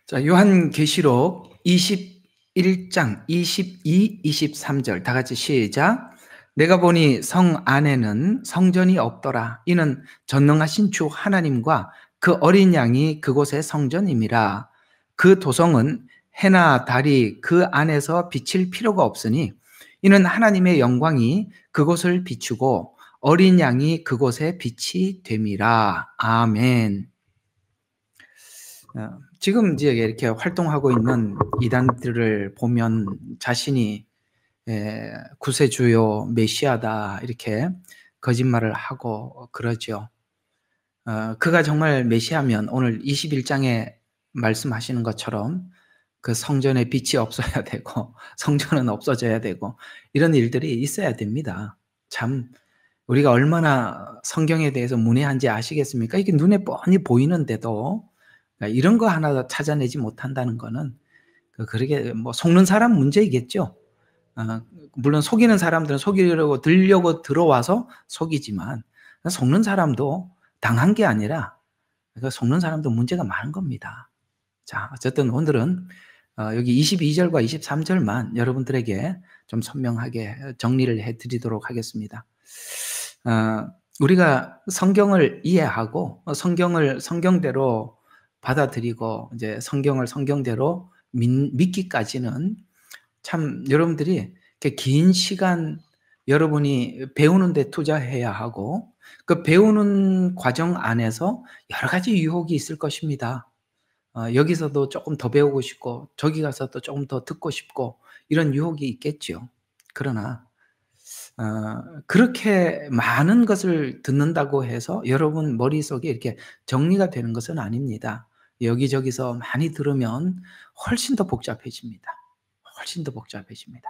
자, 요한계시록 21장 22, 23절 다 같이 시작. 내가 보니 성 안에는 성전이 없더라. 이는 전능하신 주 하나님과 그 어린 양이 그곳의 성전임이라. 그 도성은 해나 달이 그 안에서 비칠 필요가 없으니 이는 하나님의 영광이 그곳을 비추고 어린 양이 그곳에 빛이 됨이라. 아멘. 지금 이제 이렇게 활동하고 있는 이단들을 보면 자신이 구세주요 메시아다 이렇게 거짓말을 하고 그러죠. 그가 정말 메시아면 오늘 21장에 말씀하시는 것처럼 그 성전에 빛이 없어야 되고 성전은 없어져야 되고 이런 일들이 있어야 됩니다. 참 우리가 얼마나 성경에 대해서 문외한지 아시겠습니까? 이게 눈에 뻔히 보이는데도 이런 거 하나 찾아내지 못한다는 거는 그러게 뭐 속는 사람 문제이겠죠. 물론 속이는 사람들은 속이려고 들려고 들어와서 속이지만 속는 사람도 당한 게 아니라 속는 사람도 문제가 많은 겁니다. 자, 어쨌든 오늘은 여기 22절과 23절만 여러분들에게 좀 선명하게 정리를 해드리도록 하겠습니다. 우리가 성경을 이해하고 성경을 성경대로 받아들이고 이제 성경을 성경대로 믿기까지는 참 여러분들이 이렇게 긴 시간 여러분이 배우는 데 투자해야 하고 그 배우는 과정 안에서 여러 가지 유혹이 있을 것입니다. 여기서도 조금 더 배우고 싶고 저기 가서도 조금 더 듣고 싶고 이런 유혹이 있겠죠. 그러나 그렇게 많은 것을 듣는다고 해서 여러분 머릿속에 이렇게 정리가 되는 것은 아닙니다. 여기저기서 많이 들으면 훨씬 더 복잡해집니다. 훨씬 더 복잡해집니다.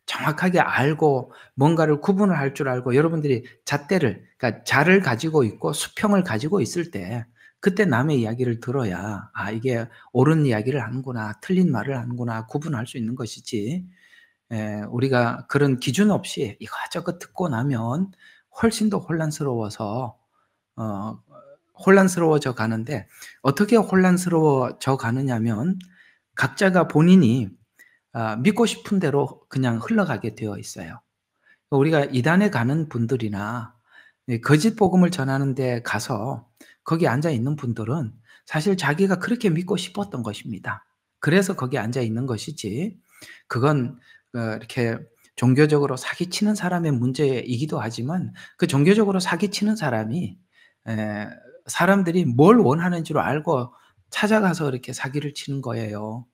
정확하게 알고 뭔가를 구분을 할 줄 알고 여러분들이 잣대를, 그러니까 자를 가지고 있고 수평을 가지고 있을 때 그때 남의 이야기를 들어야 이게 옳은 이야기를 하는구나, 틀린 말을 하는구나 구분할 수 있는 것이지. 우리가 그런 기준 없이 이것저것 듣고 나면 훨씬 더 혼란스러워서 혼란스러워져 가는데 어떻게 혼란스러워져 가느냐면 각자가 본인이 믿고 싶은 대로 그냥 흘러가게 되어 있어요. 우리가 이단에 가는 분들이나 거짓 복음을 전하는 데 가서 거기 앉아 있는 분들은 사실 자기가 그렇게 믿고 싶었던 것입니다. 그래서 거기 앉아 있는 것이지 그건 이렇게 종교적으로 사기치는 사람의 문제이기도 하지만 그 종교적으로 사기치는 사람이 사람들이 뭘 원하는 줄 알고 찾아가서 이렇게 사기를 치는 거예요.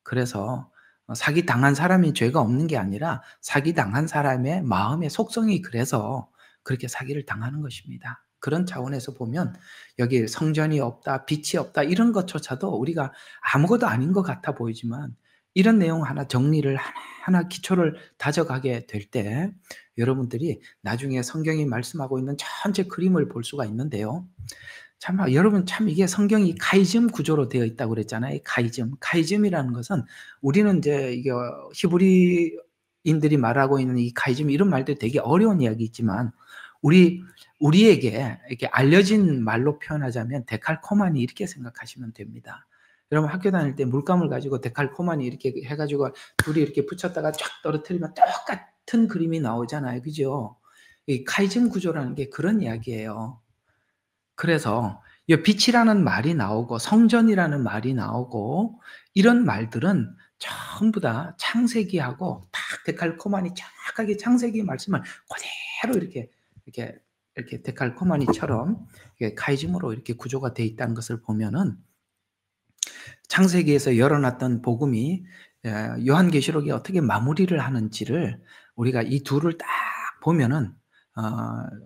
그래서 사기당한 사람이 죄가 없는 게 아니라 사기당한 사람의 마음의 속성이 그래서 그렇게 사기를 당하는 것입니다. 그런 차원에서 보면 여기 성전이 없다, 빛이 없다 이런 것조차도 우리가 아무것도 아닌 것 같아 보이지만 이런 내용 하나 정리를 하나하나 기초를 다져가게 될 때 여러분들이 나중에 성경이 말씀하고 있는 전체 그림을 볼 수가 있는데요. 참 여러분 참 이게 성경이 카이즘 구조로 되어 있다고 그랬잖아요. 카이즘이라는 것은 우리는 이제 이게 히브리인들이 말하고 있는 이 카이즘 이런 말도 되게 어려운 이야기지만 우리에게 이렇게 알려진 말로 표현하자면 데칼코마니 이렇게 생각하시면 됩니다. 여러분 학교 다닐 때 물감을 가지고 데칼코마니 이렇게 해가지고 둘이 이렇게 붙였다가 쫙 떨어뜨리면 똑같은 그림이 나오잖아요. 그죠? 이 카이즘 구조라는 게 그런 이야기예요. 그래서 이 빛이라는 말이 나오고 성전이라는 말이 나오고 이런 말들은 전부 다 창세기하고 딱 데칼코마니 정확하게 창세기 말씀을 그대로 이렇게 데칼코마니처럼 카이즘으로 이렇게 구조가 되어 있다는 것을 보면은 창세기에서 열어놨던 복음이 요한계시록이 어떻게 마무리를 하는지를 우리가 이 둘을 딱 보면은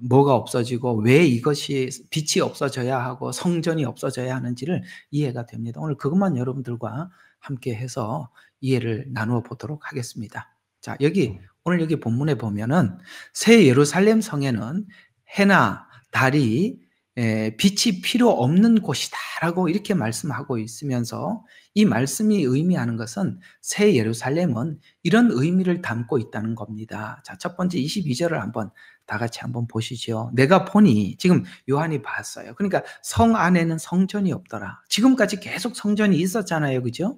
뭐가 없어지고 왜 이것이 빛이 없어져야 하고 성전이 없어져야 하는지를 이해가 됩니다. 오늘 그것만 여러분들과 함께 해서 이해를 나누어 보도록 하겠습니다. 자, 오늘 여기 본문에 보면은 새 예루살렘 성에는 해나 달이 빛이 필요 없는 곳이다라고 이렇게 말씀하고 있으면서 이 말씀이 의미하는 것은 새 예루살렘은 이런 의미를 담고 있다는 겁니다. 자, 첫 번째 22절을 한번 다 같이 한번 보시죠. 내가 보니, 지금 요한이 봤어요. 그러니까 성 안에는 성전이 없더라. 지금까지 계속 성전이 있었잖아요. 그죠?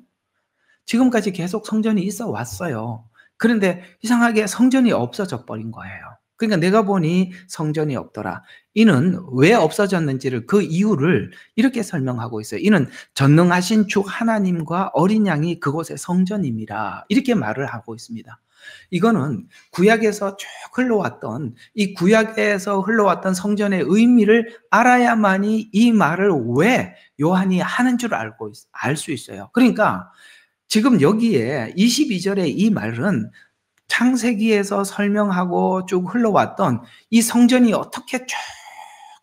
지금까지 계속 성전이 있어 왔어요. 그런데 이상하게 성전이 없어져 버린 거예요. 그러니까 내가 보니 성전이 없더라. 이는 왜 없어졌는지를, 그 이유를 이렇게 설명하고 있어요. 이는 전능하신 주 하나님과 어린 양이 그곳의 성전임이라, 이렇게 말을 하고 있습니다. 이거는 구약에서 쭉 흘러왔던, 이 구약에서 흘러왔던 성전의 의미를 알아야만이 이 말을 왜 요한이 하는 줄 알 수 있어요. 그러니까 지금 여기에 22절의 이 말은 창세기에서 설명하고 쭉 흘러왔던 이 성전이 어떻게 쭉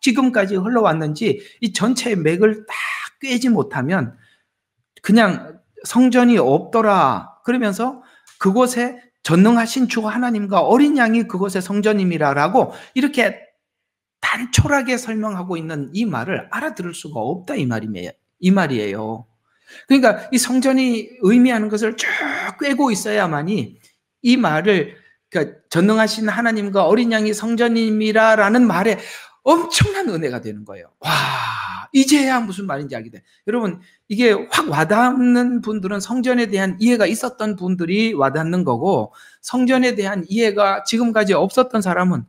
지금까지 흘러왔는지 이 전체의 맥을 딱 꿰지 못하면 그냥 성전이 없더라 그러면서 그곳에 전능하신 주 하나님과 어린 양이 그곳의 성전임이라라고 이렇게 단촐하게 설명하고 있는 이 말을 알아들을 수가 없다, 이 말이에요. 그러니까 이 성전이 의미하는 것을 쭉 꿰고 있어야만이 이 말을, 그러니까 전능하신 하나님과 어린 양이 성전임이라라는 말에 엄청난 은혜가 되는 거예요. 와, 이제야 무슨 말인지 알게 돼. 여러분, 이게 확 와닿는 분들은 성전에 대한 이해가 있었던 분들이 와닿는 거고, 성전에 대한 이해가 지금까지 없었던 사람은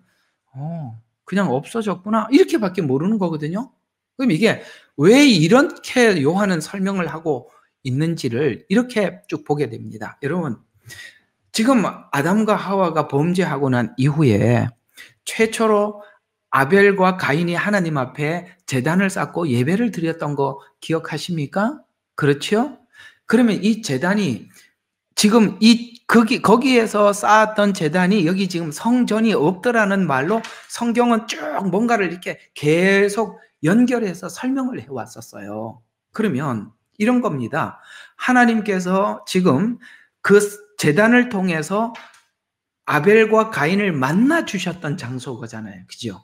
그냥 없어졌구나 이렇게밖에 모르는 거거든요. 그럼 이게 왜 이렇게 요한은 설명을 하고 있는지를 이렇게 쭉 보게 됩니다. 여러분, 지금 아담과 하와가 범죄하고 난 이후에 최초로 아벨과 가인이 하나님 앞에 제단을 쌓고 예배를 드렸던 거 기억하십니까? 그렇죠? 그러면 이 제단이 지금 거기에서 쌓았던 제단이 여기 지금 성전이 없더라는 말로 성경은 쭉 뭔가를 이렇게 계속 연결해서 설명을 해왔었어요. 그러면 이런 겁니다. 하나님께서 지금 그 제단을 통해서 아벨과 가인을 만나 주셨던 장소잖아요. 그죠?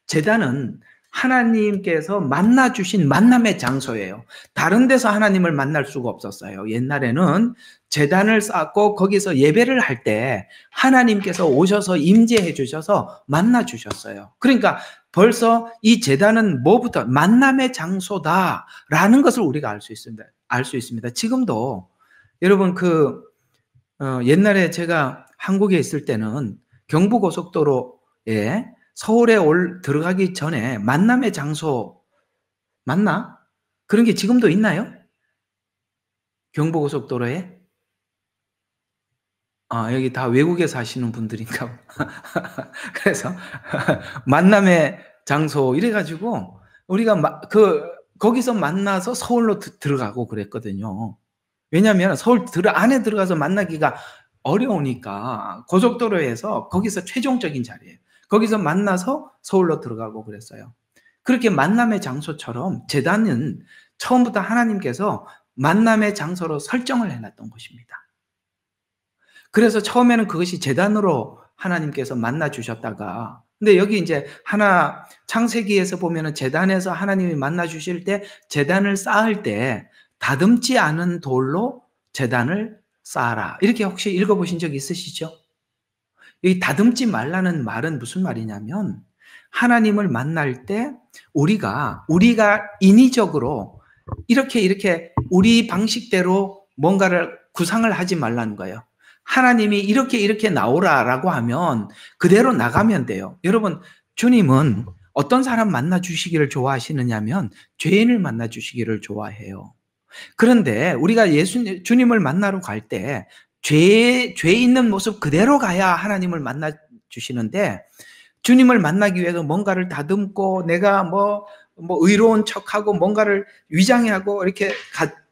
제단은 하나님께서 만나 주신 만남의 장소예요. 다른 데서 하나님을 만날 수가 없었어요. 옛날에는 제단을 쌓고 거기서 예배를 할 때 하나님께서 오셔서 임재해 주셔서 만나 주셨어요. 그러니까 벌써 이 제단은 뭐부터 만남의 장소다라는 것을 우리가 알 수 있습니다. 지금도 여러분 옛날에 제가 한국에 있을 때는 경부고속도로에 서울에 들어가기 전에 만남의 장소 맞나? 그런 게 지금도 있나요? 경부고속도로에? 여기 다 외국에 사시는 분들인가? 그래서 만남의 장소 이래가지고 우리가 거기서 만나서 서울로 들어가고 그랬거든요. 왜냐하면 서울 안에 들어가서 만나기가 어려우니까 고속도로에서 거기서 최종적인 자리예요. 거기서 만나서 서울로 들어가고 그랬어요. 그렇게 만남의 장소처럼 제단은 처음부터 하나님께서 만남의 장소로 설정을 해놨던 것입니다. 그래서 처음에는 그것이 제단으로 하나님께서 만나 주셨다가, 근데 여기 이제 창세기에서 보면은 제단에서 하나님이 만나 주실 때 제단을 쌓을 때 다듬지 않은 돌로 제단을 쌓아라. 이렇게 혹시 읽어보신 적 있으시죠? 이 다듬지 말라는 말은 무슨 말이냐면 하나님을 만날 때 우리가 인위적으로 이렇게 우리 방식대로 뭔가를 구상을 하지 말라는 거예요. 하나님이 이렇게 나오라라고 하면 그대로 나가면 돼요. 여러분, 주님은 어떤 사람 만나 주시기를 좋아하시느냐면 죄인을 만나 주시기를 좋아해요. 그런데 우리가 주님을 만나러 갈 때 죄 있는 모습 그대로 가야 하나님을 만나 주시는데, 주님을 만나기 위해서 뭔가를 다듬고 내가 뭐 의로운 척하고 뭔가를 위장하고 이렇게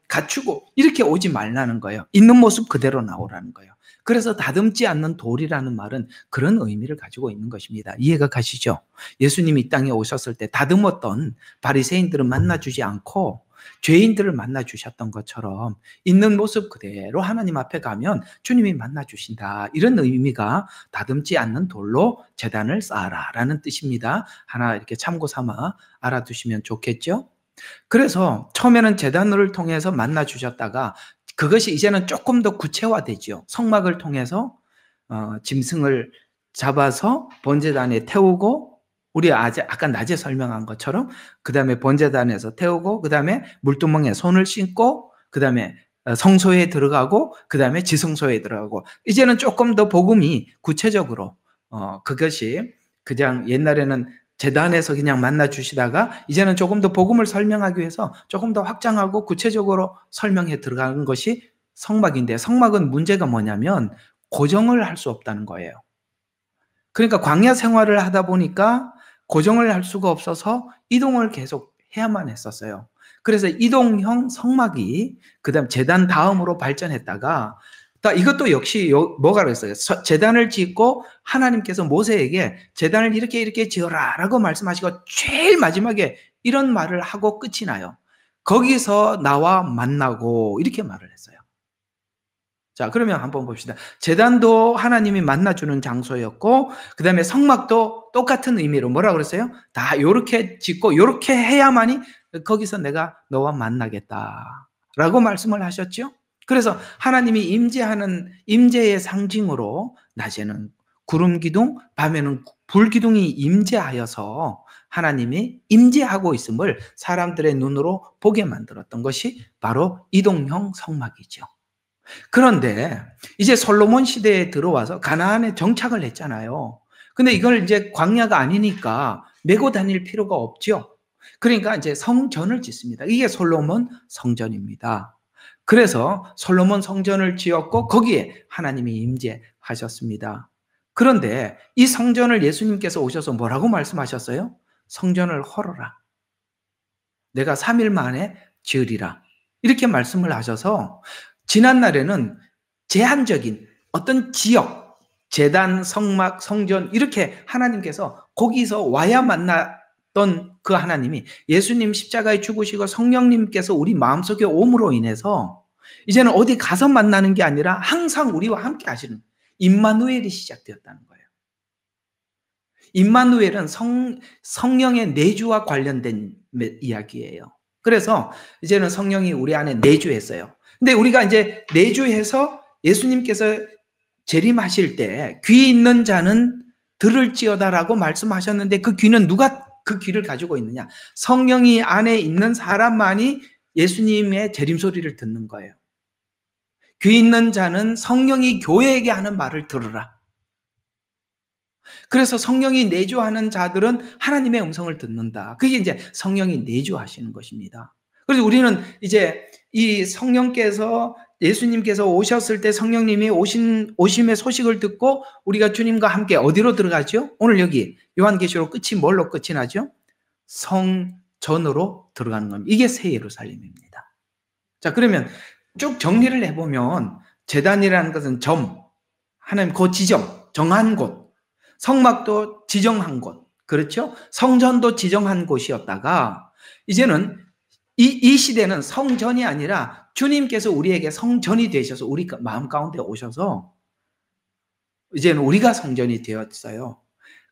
갖추고 이렇게 오지 말라는 거예요. 있는 모습 그대로 나오라는 거예요. 그래서 다듬지 않는 돌이라는 말은 그런 의미를 가지고 있는 것입니다. 이해가 가시죠? 예수님이 이 땅에 오셨을 때 다듬었던 바리새인들은 만나주지 않고 죄인들을 만나 주셨던 것처럼 있는 모습 그대로 하나님 앞에 가면 주님이 만나 주신다. 이런 의미가 다듬지 않는 돌로 제단을 쌓아라라는 뜻입니다. 하나 이렇게 참고 삼아 알아두시면 좋겠죠? 그래서 처음에는 제단을 통해서 만나 주셨다가 그것이 이제는 조금 더 구체화되죠. 성막을 통해서 짐승을 잡아서 번제단에 태우고, 우리 아까 낮에 설명한 것처럼 그 다음에 번제단에서 태우고, 그 다음에 물두멍에 손을 씻고, 그 다음에 성소에 들어가고, 그 다음에 지성소에 들어가고, 이제는 조금 더 복음이 구체적으로 그것이 그냥 옛날에는 제단에서 그냥 만나 주시다가 이제는 조금 더 복음을 설명하기 위해서 조금 더 확장하고 구체적으로 설명해 들어가는 것이 성막인데, 성막은 문제가 뭐냐면 고정을 할 수 없다는 거예요. 그러니까 광야 생활을 하다 보니까 고정을 할 수가 없어서 이동을 계속 해야만 했었어요. 그래서 이동형 성막이 그다음 제단 다음으로 발전했다가, 이것도 역시 뭐가 그랬어요? 제단을 짓고 하나님께서 모세에게 제단을 이렇게 지어라라고 말씀하시고 제일 마지막에 이런 말을 하고 끝이 나요. 거기서 나와 만나고, 이렇게 말을 했어요. 자, 그러면 한번 봅시다. 제단도 하나님이 만나주는 장소였고, 그 다음에 성막도 똑같은 의미로 뭐라 그랬어요? 다 이렇게 짓고 이렇게 해야만이 거기서 내가 너와 만나겠다 라고 말씀을 하셨죠. 그래서 하나님이 임재의 상징으로 낮에는 구름 기둥, 밤에는 불 기둥이 임재하여서 하나님이 임재하고 있음을 사람들의 눈으로 보게 만들었던 것이 바로 이동형 성막이죠. 그런데 이제 솔로몬 시대에 들어와서 가나안에 정착을 했잖아요. 근데 이걸 이제 광야가 아니니까 메고 다닐 필요가 없죠. 그러니까 이제 성전을 짓습니다. 이게 솔로몬 성전입니다. 그래서 솔로몬 성전을 지었고 거기에 하나님이 임재하셨습니다. 그런데 이 성전을 예수님께서 오셔서 뭐라고 말씀하셨어요? 성전을 헐어라. 내가 3일 만에 지으리라. 이렇게 말씀을 하셔서 지난날에는 제한적인 어떤 지역, 제단, 성막, 성전 이렇게 하나님께서 거기서 와야 만났던 그 하나님이 예수님 십자가에 죽으시고 성령님께서 우리 마음속에 옴으로 인해서 이제는 어디 가서 만나는 게 아니라 항상 우리와 함께 하시는 임마누엘이 시작되었다는 거예요. 임마누엘은 성령의 내주와 관련된 이야기예요. 그래서 이제는 성령이 우리 안에 내주했어요. 근데 우리가 이제 내주해서 예수님께서 재림하실 때 귀 있는 자는 들을지어다라고 말씀하셨는데, 그 귀는 누가 그 귀를 가지고 있느냐? 성령이 안에 있는 사람만이 예수님의 재림 소리를 듣는 거예요. 귀 있는 자는 성령이 교회에게 하는 말을 들으라. 그래서 성령이 내주하는 자들은 하나님의 음성을 듣는다. 그게 이제 성령이 내주하시는 것입니다. 그래서 우리는 이제 이 성령께서, 예수님께서 오셨을 때 성령님이 오심의 소식을 듣고 우리가 주님과 함께 어디로 들어가죠? 오늘 여기 요한계시록 끝이 뭘로 끝이 나죠? 성전으로 들어가는 겁니다. 이게 새 예루살렘입니다. 자, 그러면 쭉 정리를 해보면 제단이라는 것은 하나님 그 지정, 정한 곳, 성막도 지정한 곳, 그렇죠? 성전도 지정한 곳이었다가 이제는 이 시대는 성전이 아니라 주님께서 우리에게 성전이 되셔서 우리 마음 가운데 오셔서 이제는 우리가 성전이 되었어요.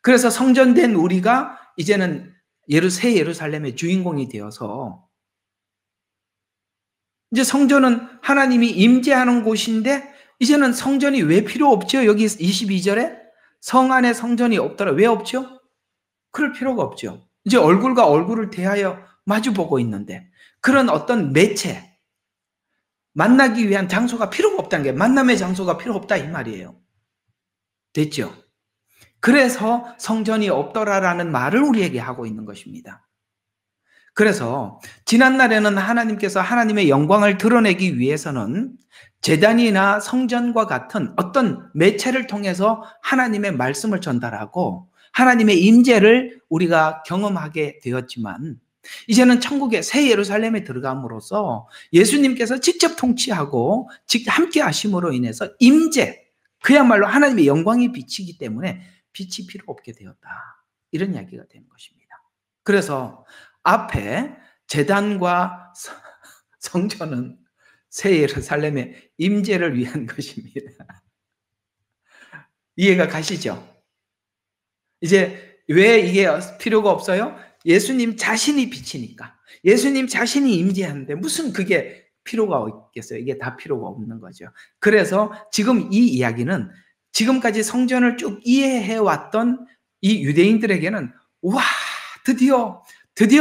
그래서 성전된 우리가 이제는 새 예루살렘의 주인공이 되어서 이제 성전은 하나님이 임재하는 곳인데 이제는 성전이 왜 필요 없죠? 여기 22절에 성 안에 성전이 없더라. 왜 없죠? 그럴 필요가 없죠. 이제 얼굴과 얼굴을 대하여 마주보고 있는데 그런 어떤 매체, 만나기 위한 장소가 필요가 없다는 게, 만남의 장소가 필요 없다 이 말이에요. 됐죠? 그래서 성전이 없더라라는 말을 우리에게 하고 있는 것입니다. 그래서 지난날에는 하나님께서 하나님의 영광을 드러내기 위해서는 제단이나 성전과 같은 어떤 매체를 통해서 하나님의 말씀을 전달하고 하나님의 임재를 우리가 경험하게 되었지만, 이제는 천국의 새 예루살렘에 들어감으로써 예수님께서 직접 통치하고 함께 하심으로 인해서 임재, 그야말로 하나님의 영광이 비치기 때문에 빛이 필요 없게 되었다. 이런 이야기가 되는 것입니다. 그래서 앞에 제단과 성전은 새 예루살렘의 임재를 위한 것입니다. 이해가 가시죠? 이제 왜 이게 필요가 없어요? 예수님 자신이 빛이니까. 예수님 자신이 임재하는데 무슨 그게 필요가 있겠어요? 이게 다 필요가 없는 거죠. 그래서 지금 이 이야기는 지금까지 성전을 쭉 이해해 왔던 이 유대인들에게는 와, 드디어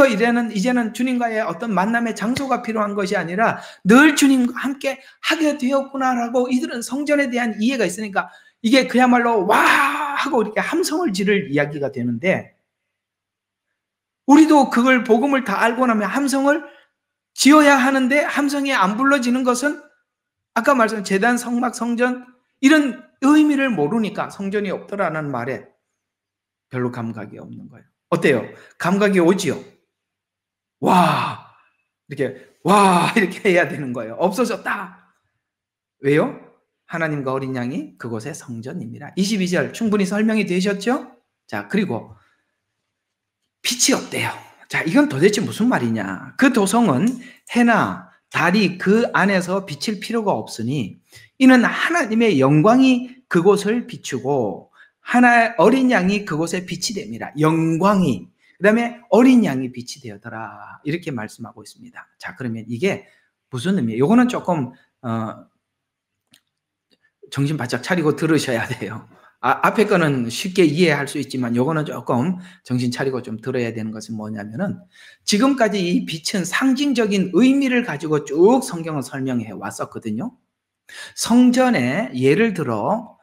이제는 주님과의 어떤 만남의 장소가 필요한 것이 아니라 늘 주님과 함께 하게 되었구나라고 이들은 성전에 대한 이해가 있으니까 이게 그야말로 와 하고 이렇게 함성을 지를 이야기가 되는데, 우리도 그걸 복음을 다 알고 나면 함성을 지어야 하는데 함성이 안 불러지는 것은 아까 말씀한 제단, 성막, 성전 이런 의미를 모르니까 성전이 없더라는 말에 별로 감각이 없는 거예요. 어때요? 감각이 오지요? 와 이렇게 해야 되는 거예요. 없어졌다. 왜요? 하나님과 어린 양이 그곳의 성전입니다. 22절 충분히 설명이 되셨죠? 자, 그리고 빛이 없대요. 자, 이건 도대체 무슨 말이냐? 그 도성은 해나 달이 그 안에서 비칠 필요가 없으니 이는 하나님의 영광이 그곳을 비추고 하나의 어린 양이 그곳에 빛이 됩니다. 영광이, 그 다음에 어린 양이 빛이 되었더라, 이렇게 말씀하고 있습니다. 자, 그러면 이게 무슨 의미예요? 이거는 조금 정신 바짝 차리고 들으셔야 돼요. 앞에 거는 쉽게 이해할 수 있지만 요거는 조금 정신 차리고 좀 들어야 되는 것은 뭐냐면은, 지금까지 이 빛은 상징적인 의미를 가지고 쭉 성경을 설명해 왔었거든요. 성전에 예를 들어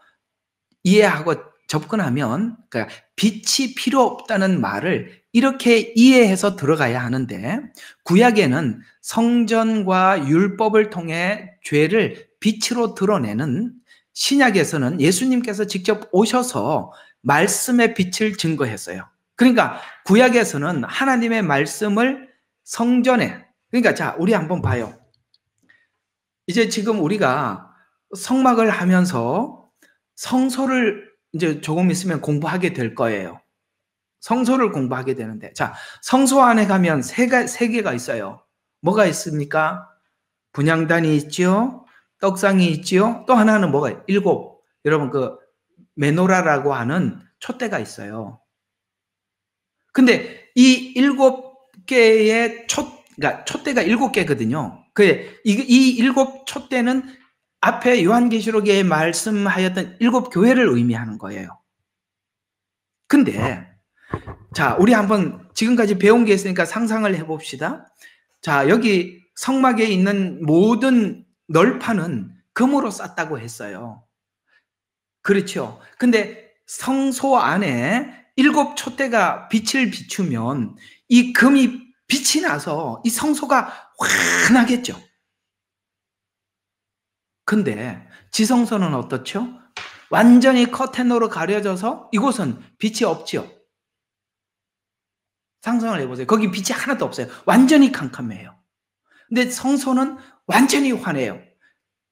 이해하고 접근하면, 그러니까 빛이 필요 없다는 말을 이렇게 이해해서 들어가야 하는데, 구약에는 성전과 율법을 통해 죄를 빛으로 드러내는, 신약에서는 예수님께서 직접 오셔서 말씀의 빛을 증거했어요. 그러니까 구약에서는 하나님의 말씀을 성전에, 그러니까 자, 우리 한번 봐요. 이제 지금 우리가 성막을 하면서 성소를 이제 조금 있으면 공부하게 될 거예요. 성소를 공부하게 되는데, 자, 성소 안에 가면 세 개가 있어요. 뭐가 있습니까? 분향단이 있죠. 떡상이 있지요. 또 하나는 뭐가 일곱, 여러분 그 메노라라고 하는 촛대가 있어요. 근데 이 7개의 그러니까 촛대가 7개거든요. 이 7 촛대는 앞에 요한계시록에 말씀하였던 7 교회를 의미하는 거예요. 근데 자, 우리 한번 지금까지 배운 게 있으니까 상상을 해봅시다. 자, 여기 성막에 있는 모든 널판은 금으로 쌌다고 했어요. 그렇죠. 근데 성소 안에 7 촛대가 빛을 비추면 이 금이 빛이 나서 이 성소가 환하겠죠. 근데 지성소는 어떻죠? 완전히 커튼으로 가려져서 이곳은 빛이 없죠. 상상을 해보세요. 거기 빛이 하나도 없어요. 완전히 캄캄해요. 근데 성소는 완전히 환해요.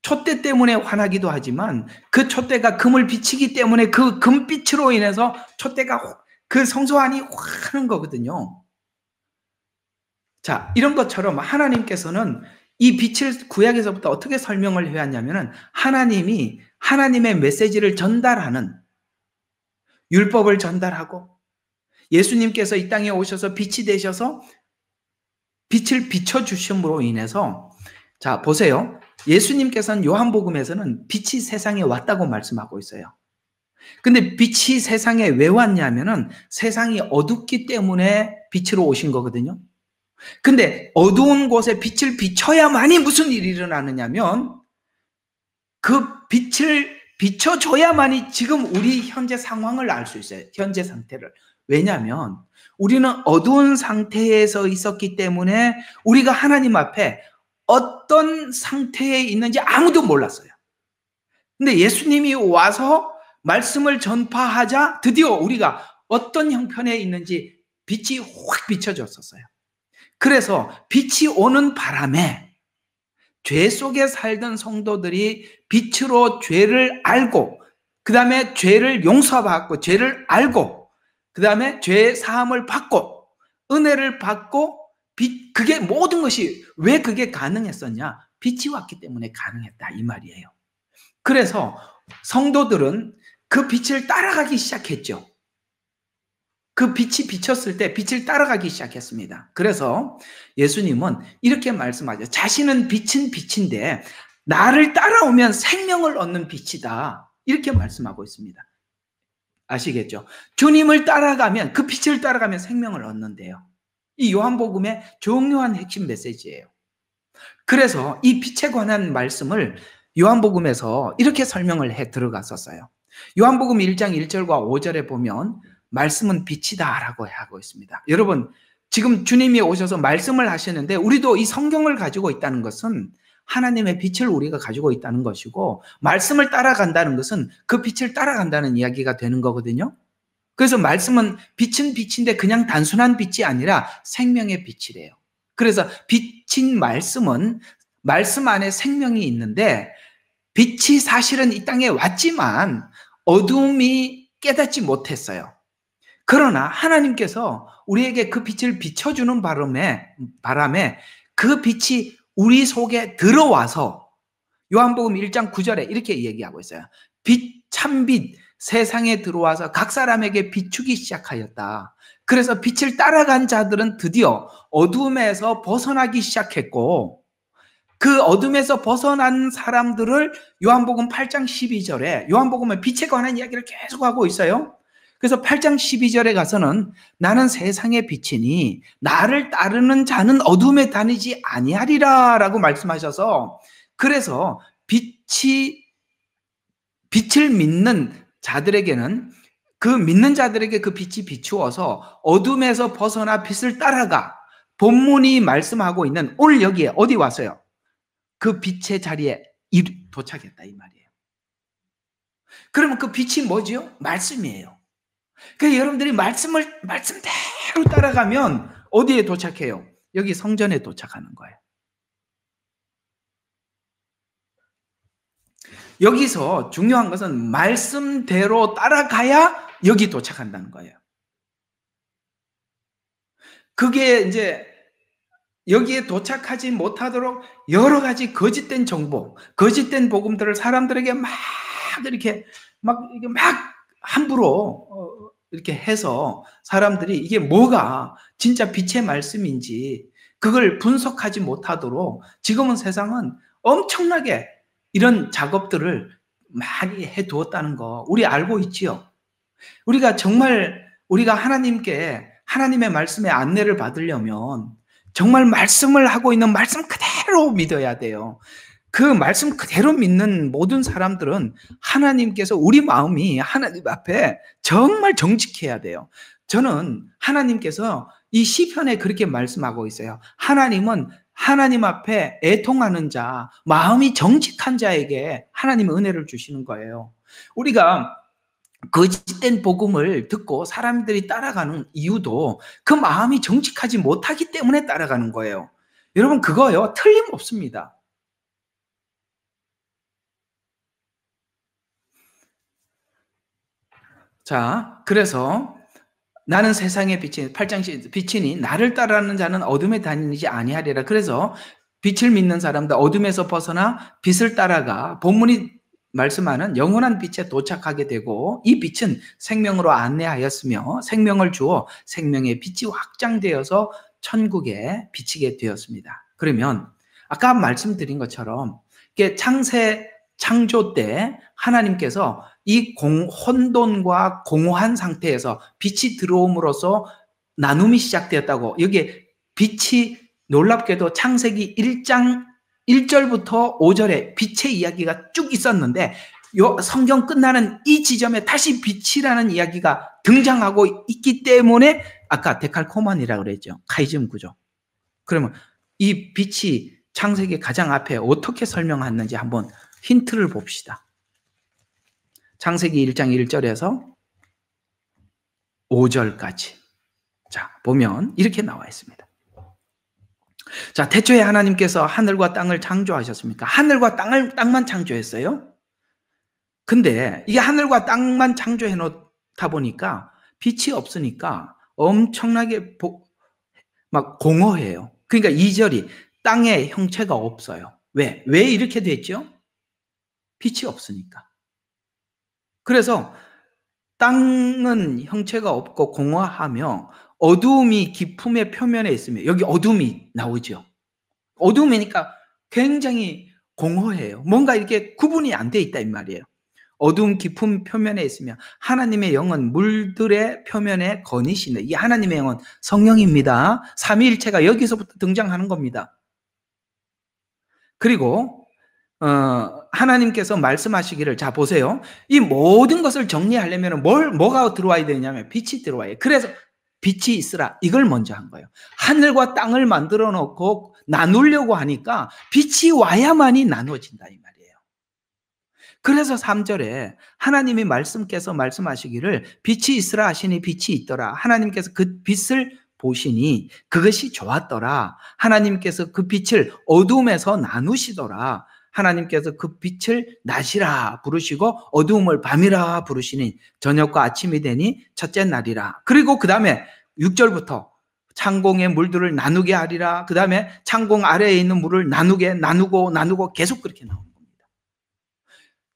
촛대 때문에 환하기도 하지만 그 촛대가 금을 비치기 때문에 그 금빛으로 인해서 촛대가 그 성소 안이 환한 거거든요. 자, 이런 것처럼 하나님께서는 이 빛을 구약에서부터 어떻게 설명을 해왔냐면은, 하나님이 하나님의 메시지를 전달하는, 율법을 전달하고 예수님께서 이 땅에 오셔서 빛이 되셔서 빛을 비춰주심으로 인해서, 자, 보세요. 예수님께서는 요한복음에서는 빛이 세상에 왔다고 말씀하고 있어요. 근데 빛이 세상에 왜 왔냐면은 세상이 어둡기 때문에 빛으로 오신 거거든요. 근데 어두운 곳에 빛을 비춰야만이 무슨 일이 일어나느냐면, 그 빛을 비춰줘야만이 지금 우리 현재 상황을 알 수 있어요. 현재 상태를. 왜냐하면 우리는 어두운 상태에서 있었기 때문에 우리가 하나님 앞에 어떤 상태에 있는지 아무도 몰랐어요. 근데 예수님이 와서 말씀을 전파하자 드디어 우리가 어떤 형편에 있는지 빛이 확 비춰졌었어요. 그래서 빛이 오는 바람에 죄 속에 살던 성도들이 빛으로 죄를 알고, 그 다음에 죄를 용서받고, 죄를 알고, 그 다음에 죄 사함을 받고, 은혜를 받고, 그게 모든 것이 왜 그게 가능했었냐? 빛이 왔기 때문에 가능했다 이 말이에요. 그래서 성도들은 그 빛을 따라가기 시작했죠. 그 빛이 비쳤을 때 빛을 따라가기 시작했습니다. 그래서 예수님은 이렇게 말씀하죠. 자신은 빛은 빛인데 나를 따라오면 생명을 얻는 빛이다. 이렇게 말씀하고 있습니다. 아시겠죠? 주님을 따라가면, 그 빛을 따라가면 생명을 얻는데요. 이 요한복음의 중요한 핵심 메시지예요. 그래서 이 빛에 관한 말씀을 요한복음에서 이렇게 설명을 해 들어갔었어요. 요한복음 1장 1절과 5절에 보면 말씀은 빛이다 라고 하고 있습니다. 여러분, 지금 주님이 오셔서 말씀을 하시는데 우리도 이 성경을 가지고 있다는 것은 하나님의 빛을 우리가 가지고 있다는 것이고, 말씀을 따라간다는 것은 그 빛을 따라간다는 이야기가 되는 거거든요. 그래서 말씀은 빛은 빛인데 그냥 단순한 빛이 아니라 생명의 빛이래요. 그래서 빛인 말씀은 말씀 안에 생명이 있는데, 빛이 사실은 이 땅에 왔지만 어둠이 깨닫지 못했어요. 그러나 하나님께서 우리에게 그 빛을 비춰주는 바람에 그 빛이 우리 속에 들어와서 요한복음 1장 9절에 이렇게 얘기하고 있어요. 빛, 참빛, 세상에 들어와서 각 사람에게 비추기 시작하였다. 그래서 빛을 따라간 자들은 드디어 어둠에서 벗어나기 시작했고, 그 어둠에서 벗어난 사람들을 요한복음 8장 12절에 요한복음은 빛에 관한 이야기를 계속하고 있어요. 그래서 8장 12절에 가서는 나는 세상의 빛이니 나를 따르는 자는 어둠에 다니지 아니하리라 라고 말씀하셔서, 그래서 빛을 믿는 자들에게는, 그 믿는 자들에게 그 빛이 비추어서 어둠에서 벗어나 빛을 따라가 본문이 말씀하고 있는 오늘 여기에 어디 왔어요? 그 빛의 자리에 도착했다 이 말이에요. 그러면 그 빛이 뭐죠? 말씀이에요. 그래서 여러분들이 말씀대로 따라가면 어디에 도착해요? 여기 성전에 도착하는 거예요. 여기서 중요한 것은 말씀대로 따라가야 여기 도착한다는 거예요. 그게 이제 여기에 도착하지 못하도록 여러 가지 거짓된 정보, 거짓된 복음들을 사람들에게 막 함부로 이렇게 해서 사람들이 이게 뭐가 진짜 빛의 말씀인지 그걸 분석하지 못하도록 지금은 세상은 엄청나게 이런 작업들을 많이 해두었다는 거 우리 알고 있지요. 우리가 정말 우리가 하나님의 말씀의 안내를 받으려면 정말 말씀을 하고 있는 말씀 그대로 믿어야 돼요. 그 말씀 그대로 믿는 모든 사람들은 하나님께서 우리 마음이 하나님 앞에 정말 정직해야 돼요. 저는 하나님께서 이 시편에 그렇게 말씀하고 있어요. 하나님은 하나님 앞에 애통하는 자, 마음이 정직한 자에게 하나님의 은혜를 주시는 거예요. 우리가 거짓된 복음을 듣고 사람들이 따라가는 이유도 그 마음이 정직하지 못하기 때문에 따라가는 거예요. 여러분, 그거요, 틀림없습니다. 자, 그래서 나는 세상의 빛이 8장 빛이니 나를 따르는 자는 어둠에 다니지 아니하리라. 그래서 빛을 믿는 사람들 어둠에서 벗어나 빛을 따라가 본문이 말씀하는 영원한 빛에 도착하게 되고, 이 빛은 생명으로 안내하였으며 생명을 주어 생명의 빛이 확장되어서 천국에 비치게 되었습니다. 그러면 아까 말씀드린 것처럼 창조 때 하나님께서 이 혼돈과 공허한 상태에서 빛이 들어옴으로써 나눔이 시작되었다고, 여기에 빛이 놀랍게도 창세기 1장 1절부터 5절에 빛의 이야기가 쭉 있었는데 성경 끝나는 이 지점에 다시 빛이라는 이야기가 등장하고 있기 때문에 아까 데칼코마니라고 그랬죠. 카이즘 구조. 그러면 이 빛이 창세기 가장 앞에 어떻게 설명했는지 한번 힌트를 봅시다. 창세기 1장 1절에서 5절까지. 자, 보면 이렇게 나와 있습니다. 자, 태초에 하나님께서 하늘과 땅을 창조하셨습니까? 하늘과 땅만 창조했어요. 근데 이게 하늘과 땅만 창조해 놓다 보니까 빛이 없으니까 엄청나게 막 공허해요. 그러니까 2절이 땅에 형체가 없어요. 왜 이렇게 됐죠? 빛이 없으니까. 그래서 땅은 형체가 없고 공허하며 어두움이 깊음의 표면에 있으며, 여기 어둠이 나오죠. 어둠이니까 굉장히 공허해요. 뭔가 이렇게 구분이 안 돼 있다 이 말이에요. 어두움 깊은 표면에 있으며 하나님의 영은 물들의 표면에 거니시네. 이 하나님의 영은 성령입니다. 삼위일체가 여기서부터 등장하는 겁니다. 그리고 하나님께서 말씀하시기를, 자 보세요. 이 모든 것을 정리하려면 뭐가 들어와야 되냐면 빛이 들어와요. 그래서 빛이 있으라, 이걸 먼저 한 거예요. 하늘과 땅을 만들어 놓고 나누려고 하니까 빛이 와야만이 나눠진다 이 말이에요. 그래서 3절에 하나님이 말씀하시기를 빛이 있으라 하시니 빛이 있더라. 하나님께서 그 빛을 보시니 그것이 좋았더라. 하나님께서 그 빛을 어둠에서 나누시더라. 하나님께서 그 빛을 낮이라 부르시고 어두움을 밤이라 부르시니 저녁과 아침이 되니 첫째 날이라. 그리고 그 다음에 6절부터 창공의 물들을 나누게 하리라. 그 다음에 창공 아래에 있는 물을 나누고 계속 그렇게 나옵니다.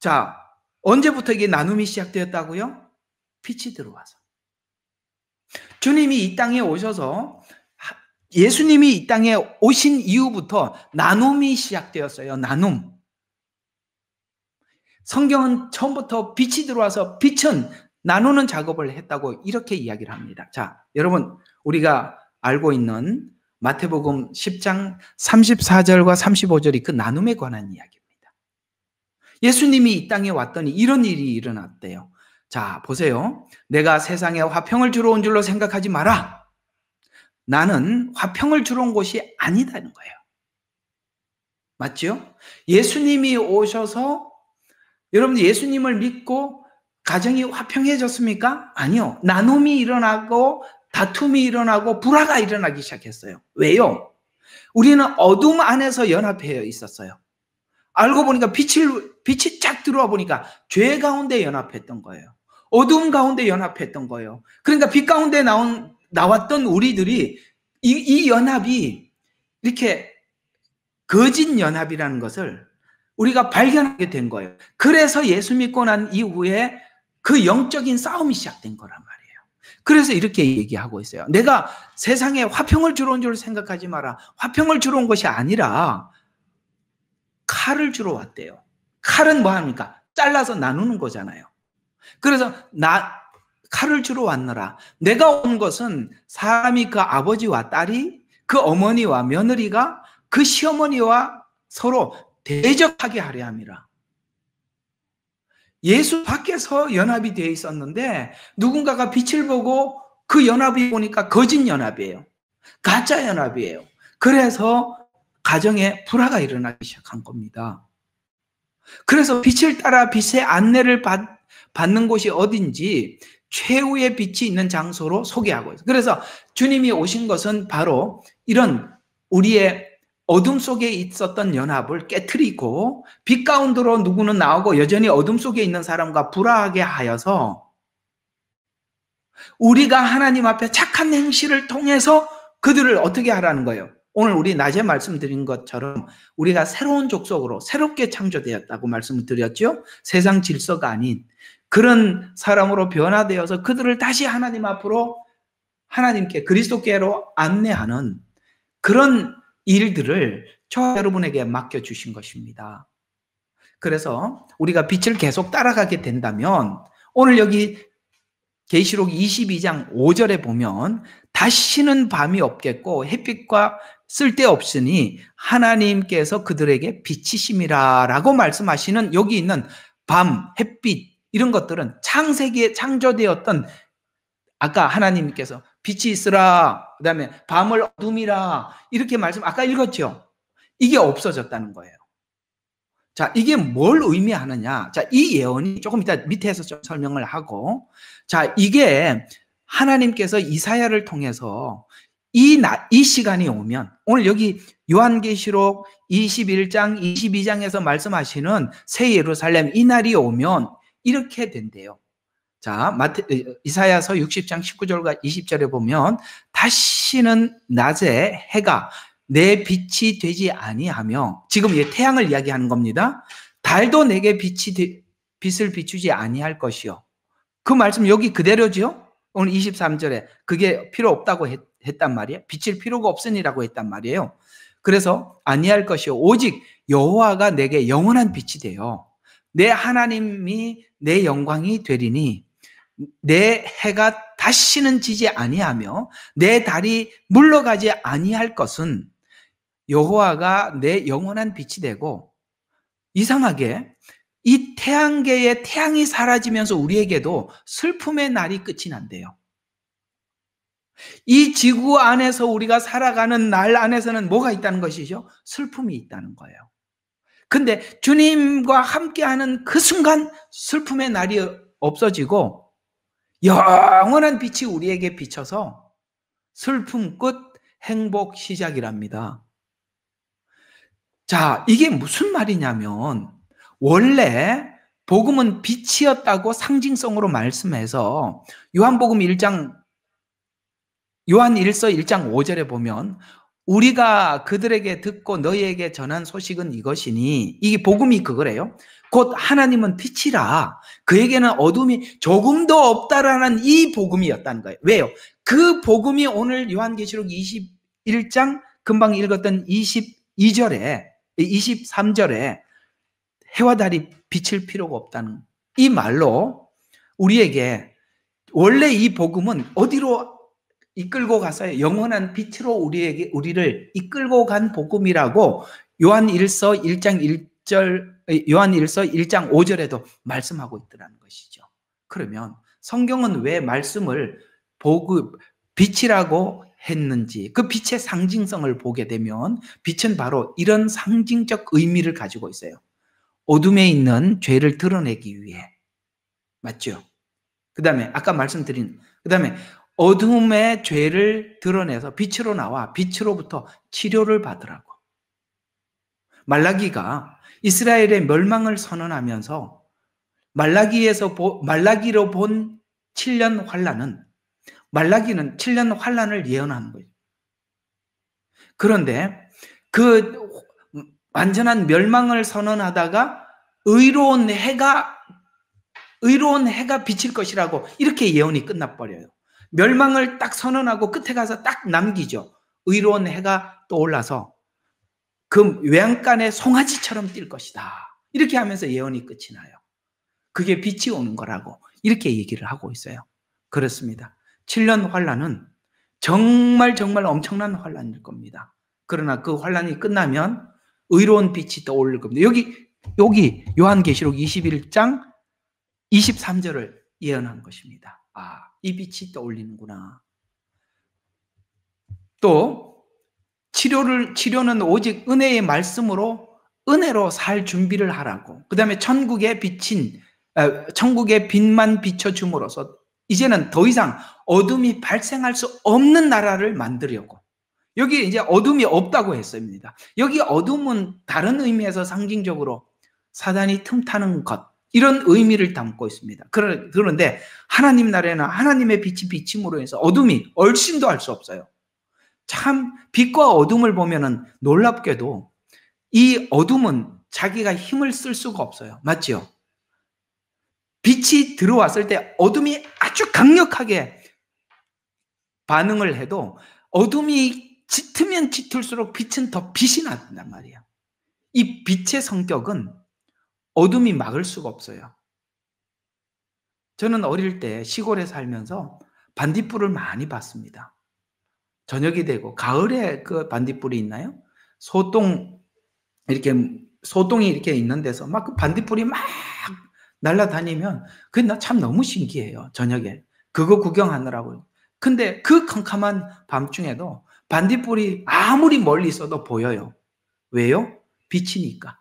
자, 언제부터 이게 나눔이 시작되었다고요? 빛이 들어와서. 주님이 이 땅에 오셔서, 예수님이 이 땅에 오신 이후부터 나눔이 시작되었어요. 나눔. 성경은 처음부터 빛이 들어와서 빛은 나누는 작업을 했다고 이렇게 이야기를 합니다. 자, 여러분, 우리가 알고 있는 마태복음 10장 34절과 35절이 그 나눔에 관한 이야기입니다. 예수님이 이 땅에 왔더니 이런 일이 일어났대요. 자, 보세요. 내가 세상에 화평을 주러 온 줄로 생각하지 마라. 나는 화평을 주러 온 것이 아니다는 거예요. 맞죠? 예수님이 오셔서, 여러분 예수님을 믿고 가정이 화평해졌습니까? 아니요. 나눔이 일어나고 다툼이 일어나고 불화가 일어나기 시작했어요. 왜요? 우리는 어둠 안에서 연합해 있었어요. 알고 보니까 빛이 쫙 들어와 보니까 죄 가운데 연합했던 거예요. 어둠 가운데 연합했던 거예요. 그러니까 빛 가운데 나왔던 우리들이 이 연합이 이렇게 거짓 연합이라는 것을 우리가 발견하게 된 거예요. 그래서 예수 믿고 난 이후에 그 영적인 싸움이 시작된 거란 말이에요. 그래서 이렇게 얘기하고 있어요. 내가 세상에 화평을 주러 온 줄 생각하지 마라. 화평을 주러 온 것이 아니라 칼을 주러 왔대요. 칼은 뭐 합니까? 잘라서 나누는 거잖아요. 그래서 칼을 주러 왔노라. 내가 온 것은 사람이 그 아버지와 딸이, 그 어머니와 며느리가 그 시어머니와 서로 대적하게 하려 함이라. 예수 밖에서 연합이 되어 있었는데 누군가가 빛을 보고 그 연합이 보니까 거짓 연합이에요. 가짜 연합이에요. 그래서 가정에 불화가 일어나기 시작한 겁니다. 그래서 빛을 따라 빛의 안내를 받는 곳이 어딘지 최후의 빛이 있는 장소로 소개하고 있어요. 그래서 주님이 오신 것은 바로 이런 우리의 어둠 속에 있었던 연합을 깨트리고 빛 가운데로 누구는 나오고 여전히 어둠 속에 있는 사람과 불화하게 하여서 우리가 하나님 앞에 착한 행실을 통해서 그들을 어떻게 하라는 거예요? 오늘 우리 낮에 말씀드린 것처럼 우리가 새로운 족속으로 새롭게 창조되었다고 말씀을 드렸죠. 세상 질서가 아닌 그런 사람으로 변화되어서 그들을 다시 하나님 앞으로, 하나님께, 그리스도께로 안내하는 그런 일들을 저와 여러분에게 맡겨주신 것입니다. 그래서 우리가 빛을 계속 따라가게 된다면 오늘 여기 계시록 22장 5절에 보면 다시는 밤이 없겠고 햇빛과 쓸데없으니 하나님께서 그들에게 빛이심이라 라고 말씀하시는, 여기 있는 밤, 햇빛 이런 것들은 창세기에 창조되었던, 아까 하나님께서 빛이 있으라, 그 다음에 밤을 어둠이라 이렇게 아까 읽었죠. 이게 없어졌다는 거예요. 자, 이게 뭘 의미하느냐? 자, 이 예언이 조금 이따 밑에서 좀 설명을 하고, 자, 이게 하나님께서 이사야를 통해서 이 시간이 오면, 오늘 여기 요한계시록 21장, 22장에서 말씀하시는 새 예루살렘 이 날이 오면 이렇게 된대요. 자, 이사야서 60장 19절과 20절에 보면 다시는 낮에 해가 내 빛이 되지 아니하며, 지금 이 태양을 이야기하는 겁니다. 달도 내게 빛을 비추지 아니할 것이요. 그 말씀 여기 그대로죠. 오늘 23절에 그게 필요 없다고 했단 말이에요. 비칠 필요가 없으니라고 했단 말이에요. 그래서 아니할 것이요 오직 여호와가 내게 영원한 빛이 되어 내 하나님이 내 영광이 되리니 내 해가 다시는 지지 아니하며 내 달이 물러가지 아니할 것은 여호와가 내 영원한 빛이 되고, 이상하게 이 태양계의 태양이 사라지면서 우리에게도 슬픔의 날이 끝이 난대요. 이 지구 안에서 우리가 살아가는 날 안에서는 뭐가 있다는 것이죠? 슬픔이 있다는 거예요. 근데 주님과 함께하는 그 순간 슬픔의 날이 없어지고 영원한 빛이 우리에게 비쳐서 슬픔 끝, 행복 시작이랍니다. 자, 이게 무슨 말이냐면 원래 복음은 빛이었다고 상징성으로 말씀해서 요한 1서 1장 5절에 보면 우리가 그들에게 듣고 너희에게 전한 소식은 이것이니, 이게 복음이 그거래요. 곧 하나님은 빛이라 그에게는 어둠이 조금도 없다라는 이 복음이었다는 거예요. 왜요? 그 복음이 오늘 요한계시록 21장 금방 읽었던 22절에 23절에 해와 달이 비칠 필요가 없다는 이 말로 우리에게 원래 이 복음은 어디로 이끌고 가서요? 영원한 빛으로 우리를 이끌고 간 복음이라고 요한1서 1장 5절에도 말씀하고 있더라는 것이죠. 그러면 성경은 왜 말씀을 빛이라고 했는지, 그 빛의 상징성을 보게 되면 빛은 바로 이런 상징적 의미를 가지고 있어요. 어둠에 있는 죄를 드러내기 위해. 맞죠? 그 다음에 아까 말씀드린, 그 다음에 어둠의 죄를 드러내서 빛으로 나와 빛으로부터 치료를 받으라고. 말라기가 이스라엘의 멸망을 선언하면서 말라기로 본 7년 환란은, 말라기는 7년 환란을 예언하는 거예요. 그런데 그 완전한 멸망을 선언하다가 의로운 해가 비칠 것이라고 이렇게 예언이 끝나버려요. 멸망을 딱 선언하고 끝에 가서 딱 남기죠. 의로운 해가 떠올라서 그 외양간의 송아지처럼 뛸 것이다. 이렇게 하면서 예언이 끝이 나요. 그게 빛이 오는 거라고 이렇게 얘기를 하고 있어요. 그렇습니다. 7년 환란은 정말 엄청난 환란일 겁니다. 그러나 그 환란이 끝나면 의로운 빛이 떠오를 겁니다. 여기 요한계시록 21장 23절을 예언한 것입니다. 아, 이 빛이 떠올리는구나. 또 치료는 오직 은혜의 말씀으로 은혜로 살 준비를 하라고. 그 다음에 천국의 빛만 비춰줌으로써 이제는 더 이상 어둠이 발생할 수 없는 나라를 만들려고. 여기 이제 어둠이 없다고 했습니다. 여기 어둠은 다른 의미에서 상징적으로 사단이 틈타는 것, 이런 의미를 담고 있습니다. 그런데 하나님 나라에는 하나님의 빛이 비침으로 해서 어둠이 얼씬도 할 수 없어요. 참 빛과 어둠을 보면은 놀랍게도 이 어둠은 자기가 힘을 쓸 수가 없어요. 맞죠? 빛이 들어왔을 때 어둠이 아주 강력하게 반응을 해도 어둠이 짙으면 짙을수록 빛은 더 빛이 난단 말이에요. 이 빛의 성격은 어둠이 막을 수가 없어요. 저는 어릴 때 시골에 살면서 반딧불을 많이 봤습니다. 저녁이 되고 가을에 그 반딧불이 있나요? 소똥이 이렇게 있는 데서 막 그 반딧불이 막 날아다니면 그게 나 참 너무 신기해요. 저녁에 그거 구경하느라고. 근데 그 캄캄한 밤중에도 반딧불이 아무리 멀리 있어도 보여요. 왜요? 빛이니까.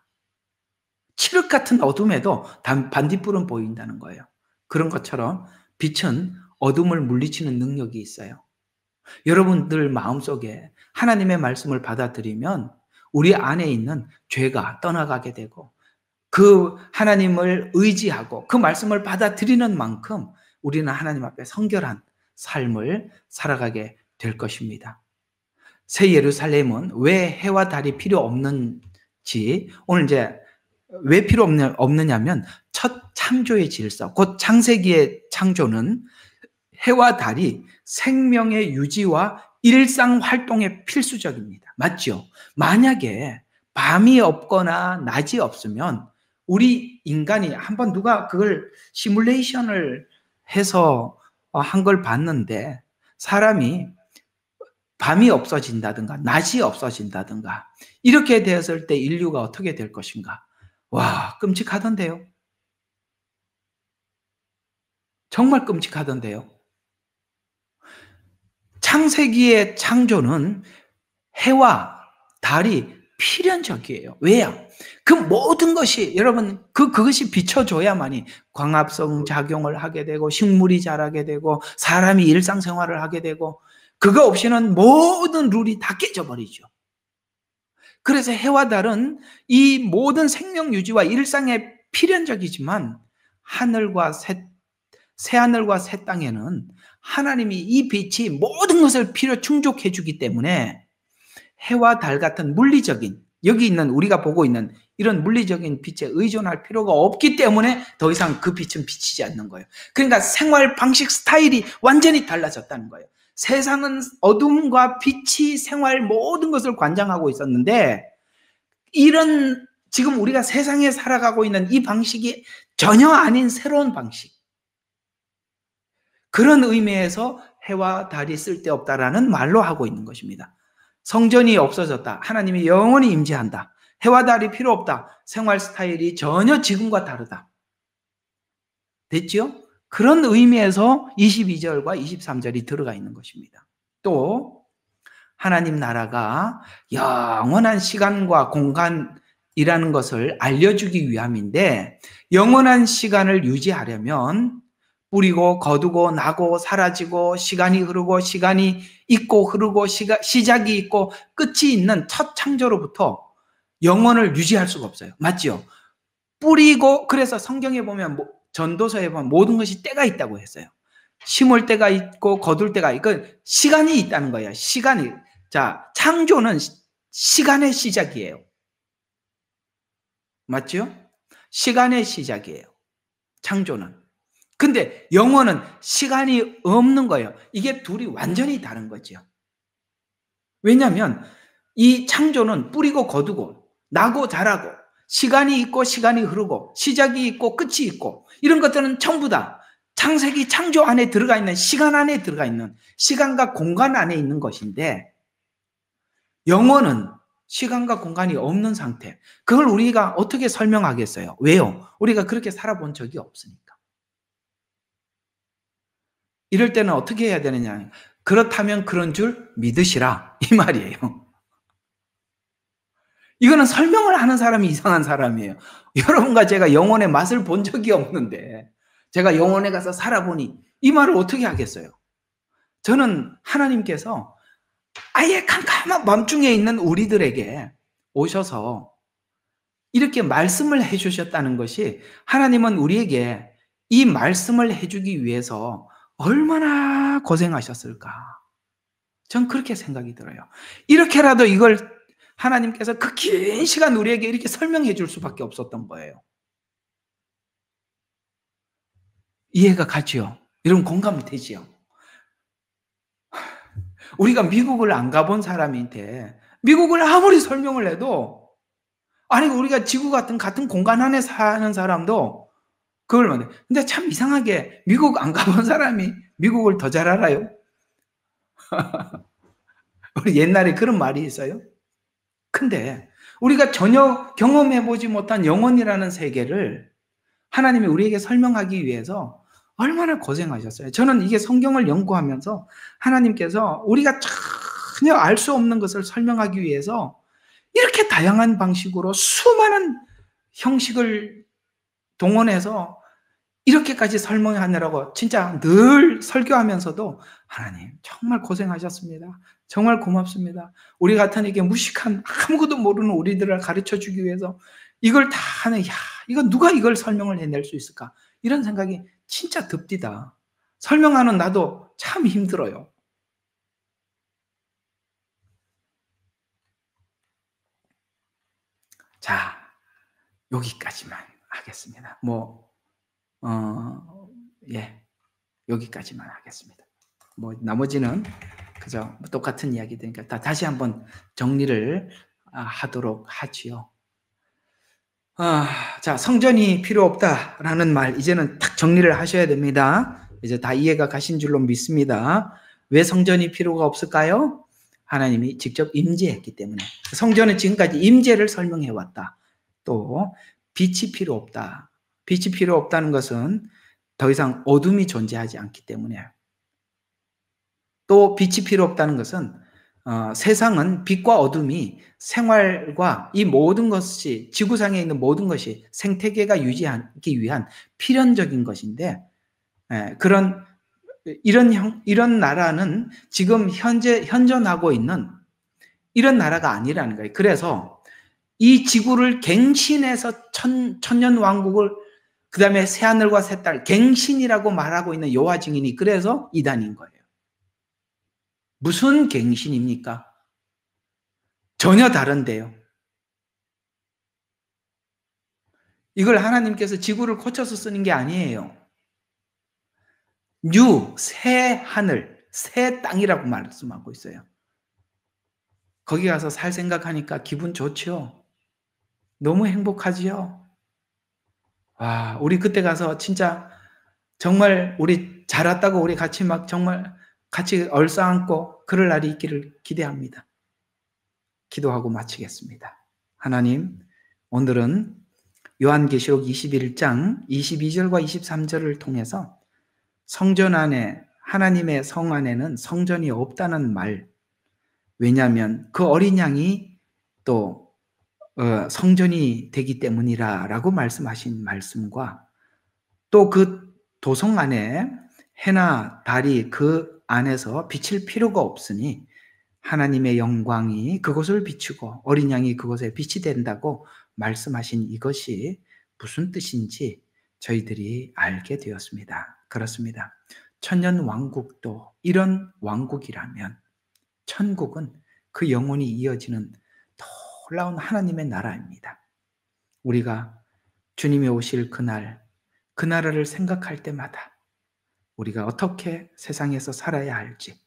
칠흑 같은 어둠에도 반딧불은 보인다는 거예요. 그런 것처럼 빛은 어둠을 물리치는 능력이 있어요. 여러분들 마음속에 하나님의 말씀을 받아들이면 우리 안에 있는 죄가 떠나가게 되고 그 하나님을 의지하고 그 말씀을 받아들이는 만큼 우리는 하나님 앞에 성결한 삶을 살아가게 될 것입니다. 새 예루살렘은 왜 해와 달이 필요 없는지, 오늘 이제 왜 필요 없느냐면 첫 창조의 질서, 곧 창세기의 창조는 해와 달이 생명의 유지와 일상 활동에 필수적입니다. 맞죠? 만약에 밤이 없거나 낮이 없으면 우리 인간이 한번 누가 그걸 시뮬레이션을 해서 한 걸 봤는데, 사람이 밤이 없어진다든가 낮이 없어진다든가 이렇게 되었을 때 인류가 어떻게 될 것인가? 와, 끔찍하던데요. 정말 끔찍하던데요. 창세기의 창조는 해와 달이 필연적이에요. 왜요? 그 모든 것이, 여러분, 그것이 비춰줘야만이 광합성 작용을 하게 되고 식물이 자라게 되고 사람이 일상생활을 하게 되고, 그거 없이는 모든 룰이 다 깨져버리죠. 그래서 해와 달은 이 모든 생명 유지와 일상에 필연적이지만 새하늘과 새 땅에는 하나님이 이 빛이 모든 것을 필요 충족해 주기 때문에 해와 달 같은 물리적인, 여기 있는 우리가 보고 있는 이런 물리적인 빛에 의존할 필요가 없기 때문에 더 이상 그 빛은 비치지 않는 거예요. 그러니까 생활 방식 스타일이 완전히 달라졌다는 거예요. 세상은 어둠과 빛이 생활 모든 것을 관장하고 있었는데, 이런 지금 우리가 세상에 살아가고 있는 이 방식이 전혀 아닌 새로운 방식, 그런 의미에서 해와 달이 쓸데없다라는 말로 하고 있는 것입니다. 성전이 없어졌다, 하나님이 영원히 임재한다, 해와 달이 필요 없다, 생활 스타일이 전혀 지금과 다르다, 됐죠? 그런 의미에서 22절과 23절이 들어가 있는 것입니다. 또 하나님 나라가 영원한 시간과 공간이라는 것을 알려주기 위함인데, 영원한 시간을 유지하려면 뿌리고 거두고 나고 사라지고 시간이 흐르고 시간이 있고 흐르고 시작이 있고 끝이 있는 첫 창조로부터 영원을 유지할 수가 없어요. 맞죠? 뿌리고, 그래서 성경에 보면 전도서에 보면 모든 것이 때가 있다고 했어요. 심을 때가 있고 거둘 때가 있고 시간이 있다는 거예요. 시간이. 자, 창조는 시간의 시작이에요. 맞죠? 시간의 시작이에요. 창조는. 근데 영혼은 시간이 없는 거예요. 이게 둘이 완전히 다른 거죠. 왜냐하면 이 창조는 뿌리고 거두고 나고 자라고 시간이 있고 시간이 흐르고 시작이 있고 끝이 있고 이런 것들은 전부 다 창세기 창조 안에 들어가 있는, 시간 안에 들어가 있는, 시간과 공간 안에 있는 것인데, 영혼은 시간과 공간이 없는 상태. 그걸 우리가 어떻게 설명하겠어요? 왜요? 우리가 그렇게 살아본 적이 없으니까. 이럴 때는 어떻게 해야 되느냐? 그렇다면 그런 줄 믿으시라, 이 말이에요. 이거는 설명을 하는 사람이 이상한 사람이에요. 여러분과 제가 영혼의 맛을 본 적이 없는데 제가 영혼에 가서 살아보니 이 말을 어떻게 하겠어요? 저는 하나님께서 아예 캄캄한 밤중에 있는 우리들에게 오셔서 이렇게 말씀을 해주셨다는 것이, 하나님은 우리에게 이 말씀을 해주기 위해서 얼마나 고생하셨을까? 전 그렇게 생각이 들어요. 이렇게라도 이걸 하나님께서 그 긴 시간 우리에게 이렇게 설명해 줄 수밖에 없었던 거예요. 이해가 가지요? 여러분 공감이 되지요? 우리가 미국을 안 가본 사람인데 미국을 아무리 설명을 해도, 아니 우리가 지구 같은 공간 안에 사는 사람도 그걸 못해. 근데 참 이상하게 미국 안 가본 사람이 미국을 더 잘 알아요. 우리 옛날에 그런 말이 있어요. 근데 우리가 전혀 경험해보지 못한 영혼이라는 세계를 하나님이 우리에게 설명하기 위해서 얼마나 고생하셨어요. 저는 이게 성경을 연구하면서 하나님께서 우리가 전혀 알 수 없는 것을 설명하기 위해서 이렇게 다양한 방식으로 수많은 형식을 동원해서 이렇게까지 설명하느라고 진짜 늘 설교하면서도 하나님 정말 고생하셨습니다. 정말 고맙습니다. 우리 같은 이게 무식한 아무것도 모르는 우리들을 가르쳐주기 위해서 이걸 다 하는, 야, 이거 누가 이걸 설명을 해낼 수 있을까? 이런 생각이 진짜 듭디다. 설명하는 나도 참 힘들어요. 자, 여기까지만 하겠습니다. 여기까지만 하겠습니다. 나머지는 그저 똑같은 이야기들이니까 다시 한번 정리를 하도록 하지요. 자, 성전이 필요 없다라는 말, 이제는 딱 정리를 하셔야 됩니다. 이제 다 이해가 가신 줄로 믿습니다. 왜 성전이 필요가 없을까요? 하나님이 직접 임재했기 때문에. 성전은 지금까지 임재를 설명해 왔다. 또 빛이 필요 없다. 빛이 필요 없다는 것은 더 이상 어둠이 존재하지 않기 때문에. 또 빛이 필요 없다는 것은 세상은 빛과 어둠이 생활과 이 모든 것이, 지구상에 있는 모든 것이 생태계가 유지하기 위한 필연적인 것인데, 이런 나라는 지금 현존하고 있는 이런 나라가 아니라는 거예요. 그래서 이 지구를 갱신해서 천년 왕국을, 그 다음에 새하늘과 새 땅, 갱신이라고 말하고 있는 여호와 증인이 그래서 이단인 거예요. 무슨 갱신입니까? 전혀 다른데요. 이걸 하나님께서 지구를 고쳐서 쓰는 게 아니에요. 새 하늘, 새 땅이라고 말씀하고 있어요. 거기 가서 살 생각하니까 기분 좋죠? 너무 행복하지요? 와, 우리 그때 가서 진짜 정말 우리 잘 왔다고 우리 같이 정말 같이 얼싸안고 그럴 날이 있기를 기대합니다. 기도하고 마치겠습니다. 하나님, 오늘은 요한계시록 21장 22절과 23절을 통해서 성전 안에, 하나님의 성 안에는 성전이 없다는 말, 왜냐하면 그 어린 양이 또 성전이 되기 때문이라고 말씀하신 말씀과 또 그 도성 안에 해나 달이 그 안에서 비칠 필요가 없으니 하나님의 영광이 그곳을 비추고 어린 양이 그곳에 빛이 된다고 말씀하신 이것이 무슨 뜻인지 저희들이 알게 되었습니다. 그렇습니다. 천년 왕국도 이런 왕국이라면 천국은 그 영원히 이어지는 놀라운 하나님의 나라입니다. 우리가 주님이 오실 그날, 그 나라를 생각할 때마다 우리가 어떻게 세상에서 살아야 할지,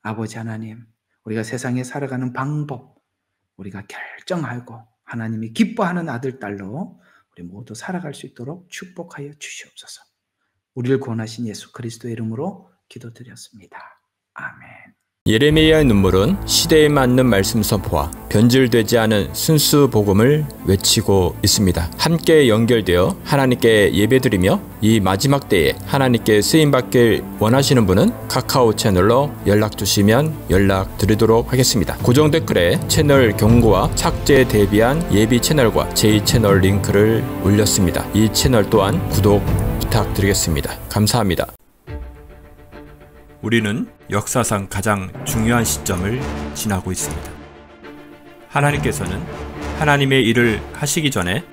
아버지 하나님, 우리가 세상에 살아가는 방법 우리가 결정하고 하나님이 기뻐하는 아들, 딸로 우리 모두 살아갈 수 있도록 축복하여 주시옵소서. 우리를 구원하신 예수 그리스도의 이름으로 기도드렸습니다. 아멘. 예레미야의 눈물은 시대에 맞는 말씀 선포와 변질되지 않은 순수 복음을 외치고 있습니다. 함께 연결되어 하나님께 예배드리며 이 마지막 때에 하나님께 쓰임받길 원하시는 분은 카카오 채널로 연락주시면 연락드리도록 하겠습니다. 고정 댓글에 채널 경고와 삭제에 대비한 예비 채널과 제2채널 링크를 올렸습니다. 이 채널 또한 구독 부탁드리겠습니다. 감사합니다. 우리는 역사상 가장 중요한 시점을 지나고 있습니다. 하나님께서는 하나님의 일을 하시기 전에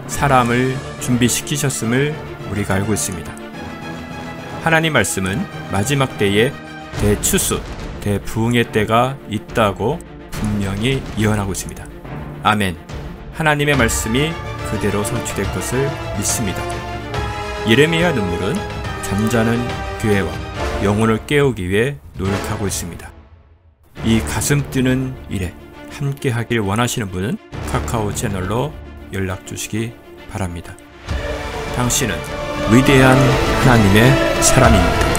사람을 준비시키셨음을 우리가 알고 있습니다. 하나님 말씀은 마지막 때에 대추수, 대부흥의 때가 있다고 분명히 예언하고 있습니다. 아멘. 하나님의 말씀이 그대로 성취될 것을 믿습니다. 예레미야 눈물은 잠자는 교회와 영혼을 깨우기 위해 노력하고 있습니다. 이 가슴 뛰는 일에 함께 하길 원하시는 분은 카카오 채널로 연락 주시기 바랍니다. 당신은 위대한 하나님의 사람입니다.